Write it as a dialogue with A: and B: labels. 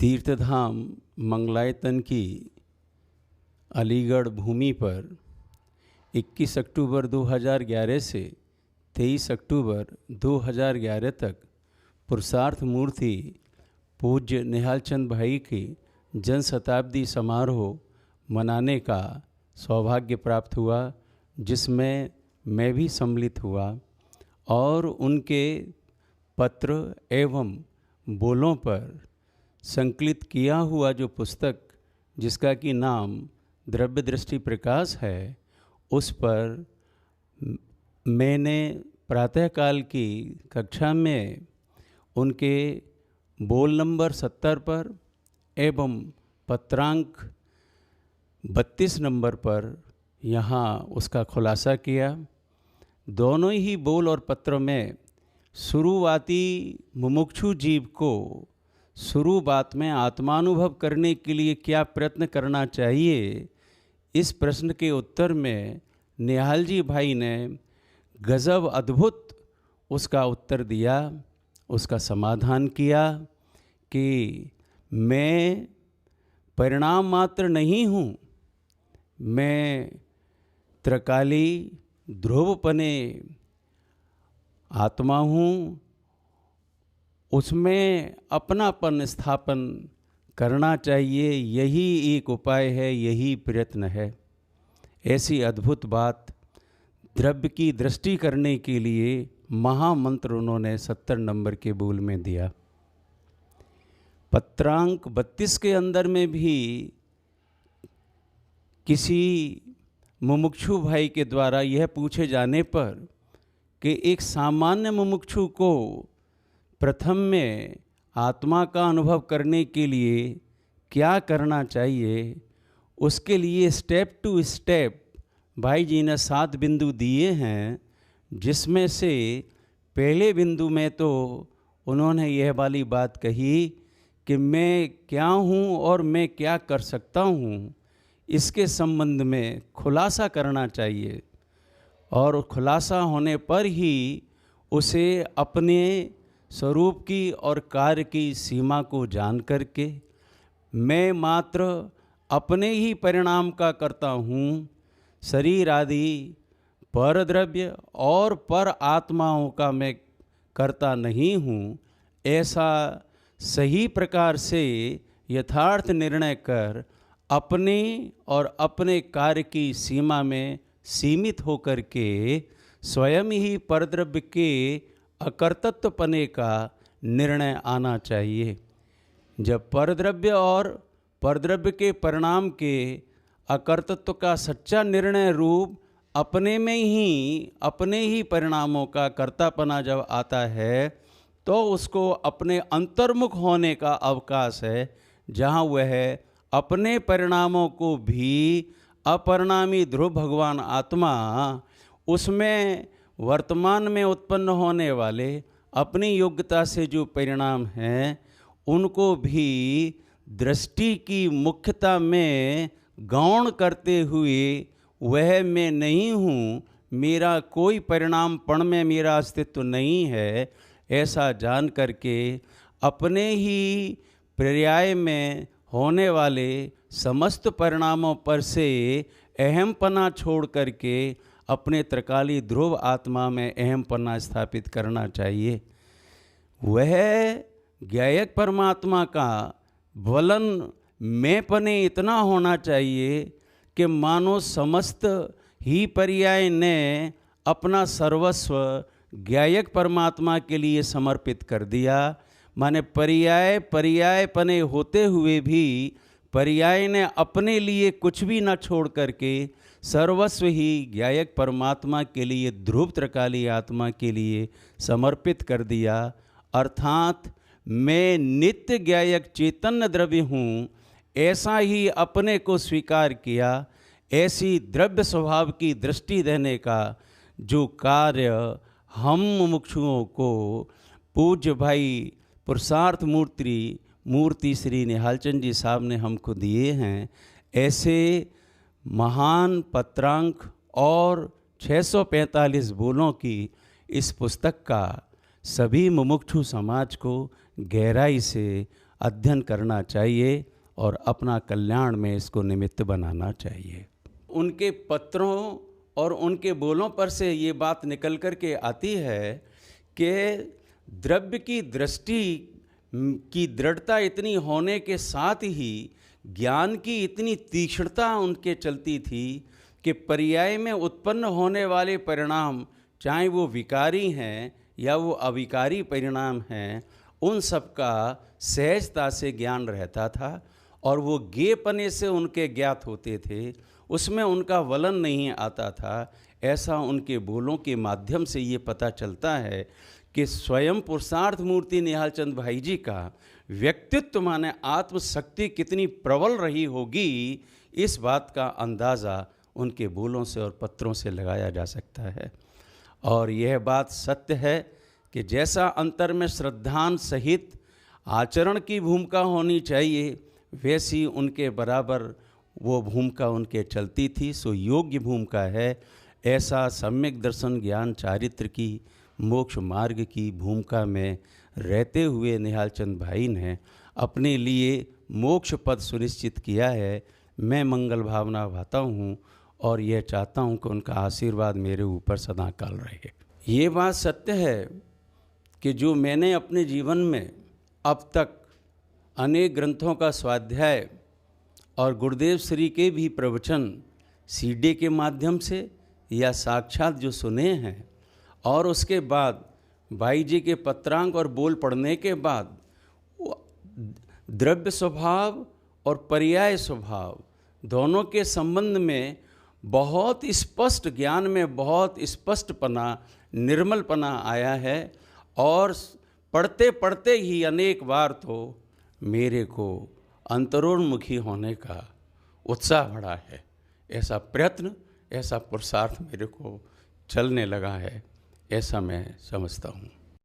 A: तीर्थधाम मंगलायतन की अलीगढ़ भूमि पर 21 अक्टूबर 2011 से 23 अक्टूबर 2011 तक पुरुषार्थ मूर्ति पूज्य निहाल चंद भाई की जन शताब्दी समारोह मनाने का सौभाग्य प्राप्त हुआ, जिसमें मैं भी सम्मिलित हुआ और उनके पत्र एवं बोलों पर संकलित किया हुआ जो पुस्तक, जिसका कि नाम द्रव्य दृष्टि प्रकाश है, उस पर मैंने प्रातःकाल की कक्षा में उनके बोल नंबर 70 पर एवं पत्रांक 32 नंबर पर यहाँ उसका खुलासा किया। दोनों ही बोल और पत्र में शुरुआती मुमुक्षु जीव को शुरुआत में आत्मानुभव करने के लिए क्या प्रयत्न करना चाहिए, इस प्रश्न के उत्तर में निहाल जी भाई ने गजब अद्भुत उसका उत्तर दिया, उसका समाधान किया कि मैं परिणाम मात्र नहीं हूँ, मैं त्रिकाली ध्रुवपने आत्मा हूँ, उसमें अपनापन स्थापन करना चाहिए, यही एक उपाय है, यही प्रयत्न है। ऐसी अद्भुत बात द्रव्य की दृष्टि करने के लिए महामंत्र उन्होंने 70 नंबर के बोल में दिया। पत्रांक 32 के अंदर में भी किसी मुमुक्षु भाई के द्वारा यह पूछे जाने पर कि एक सामान्य मुमुक्षु को प्रथम में आत्मा का अनुभव करने के लिए क्या करना चाहिए, उसके लिए स्टेप टू स्टेप भाई जी ने 7 बिंदु दिए हैं, जिसमें से पहले बिंदु में तो उन्होंने यह वाली बात कही कि मैं क्या हूँ और मैं क्या कर सकता हूँ, इसके संबंध में खुलासा करना चाहिए और खुलासा होने पर ही उसे अपने स्वरूप की और कार्य की सीमा को जान करके मैं मात्र अपने ही परिणाम का करता हूँ, शरीर आदि पर द्रव्य और पर आत्माओं का मैं करता नहीं हूँ, ऐसा सही प्रकार से यथार्थ निर्णय कर अपने और अपने कार्य की सीमा में सीमित होकर के स्वयं ही परद्रव्य के अकर्तृत्वपने का निर्णय आना चाहिए। जब परद्रव्य और परद्रव्य के परिणाम के अकर्तृत्व का सच्चा निर्णय रूप अपने ही परिणामों का कर्तापना जब आता है, तो उसको अपने अंतर्मुख होने का अवकाश है, जहाँ वह अपने परिणामों को भी अपरिणामी ध्रुव भगवान आत्मा उसमें वर्तमान में उत्पन्न होने वाले अपनी योग्यता से जो परिणाम हैं, उनको भी दृष्टि की मुख्यता में गौण करते हुए वह मैं नहीं हूँ, मेरा कोई परिणाम पण में मेरा अस्तित्व नहीं है, ऐसा जान करके अपने ही पर्याय में होने वाले समस्त परिणामों पर से अहमपना छोड़ करके अपने त्रिकाली ध्रुव आत्मा में अहमपना स्थापित करना चाहिए। वह ज्ञायक परमात्मा का वलन मैंपने इतना होना चाहिए कि मानो समस्त ही पर्याय ने अपना सर्वस्व ज्ञायक परमात्मा के लिए समर्पित कर दिया। माने पर्यायपने होते हुए भी पर्याय ने अपने लिए कुछ भी न छोड़ करके सर्वस्व ही ज्ञायक परमात्मा के लिए, ध्रुव त्रिकाली आत्मा के लिए समर्पित कर दिया। अर्थात मैं नित्य ज्ञायक चैतन्य द्रव्य हूँ, ऐसा ही अपने को स्वीकार किया। ऐसी द्रव्य स्वभाव की दृष्टि देने का जो कार्य हम मुमुक्षुओं को पूज्य भाई पुरुषार्थ मूर्ति श्री निहालचंद जी साहब ने हमको दिए हैं, ऐसे महान पत्रांक और 645 बोलों की इस पुस्तक का सभी मुमुक्षु समाज को गहराई से अध्ययन करना चाहिए और अपना कल्याण में इसको निमित्त बनाना चाहिए। उनके पत्रों और उनके बोलों पर से ये बात निकल कर के आती है कि द्रव्य की दृष्टि की दृढ़ता इतनी होने के साथ ही ज्ञान की इतनी तीक्ष्णता उनके चलती थी कि पर्याय में उत्पन्न होने वाले परिणाम, चाहे वो विकारी हैं या वो अविकारी परिणाम हैं, उन सब का सहजता से ज्ञान रहता था और वो ज्ञेयपने से उनके ज्ञात होते थे, उसमें उनका वलन नहीं आता था। ऐसा उनके बोलों के माध्यम से ये पता चलता है कि स्वयं पुरुषार्थ मूर्ति निहाल चंद भाई जी का व्यक्तित्व माने आत्मशक्ति कितनी प्रबल रही होगी, इस बात का अंदाज़ा उनके बोलों से और पत्रों से लगाया जा सकता है। और यह बात सत्य है कि जैसा अंतर में श्रद्धान सहित आचरण की भूमिका होनी चाहिए, वैसी उनके बराबर वो भूमिका उनके चलती थी। सो योग्य भूमिका है। ऐसा सम्यक दर्शन ज्ञान चारित्र की मोक्ष मार्ग की भूमिका में रहते हुए निहाल चंद भाई ने अपने लिए मोक्ष पद सुनिश्चित किया है। मैं मंगल भावना भाता हूँ और यह चाहता हूँ कि उनका आशीर्वाद मेरे ऊपर सदा काल रहे। ये बात सत्य है कि जो मैंने अपने जीवन में अब तक अनेक ग्रंथों का स्वाध्याय और गुरुदेव श्री के भी प्रवचन सीडी के माध्यम से या साक्षात जो सुने हैं, और उसके बाद भाई जी के पत्रांक और बोल पढ़ने के बाद द्रव्य स्वभाव और पर्याय स्वभाव दोनों के संबंध में बहुत स्पष्ट ज्ञान में बहुत स्पष्टपना, निर्मलपना आया है। और पढ़ते पढ़ते ही अनेक बार तो मेरे को अंतरोन्मुखी होने का उत्साह बढ़ा है। ऐसा प्रयत्न, ऐसा पुरुषार्थ मेरे को चलने लगा है, ऐसा मैं समझता हूँ।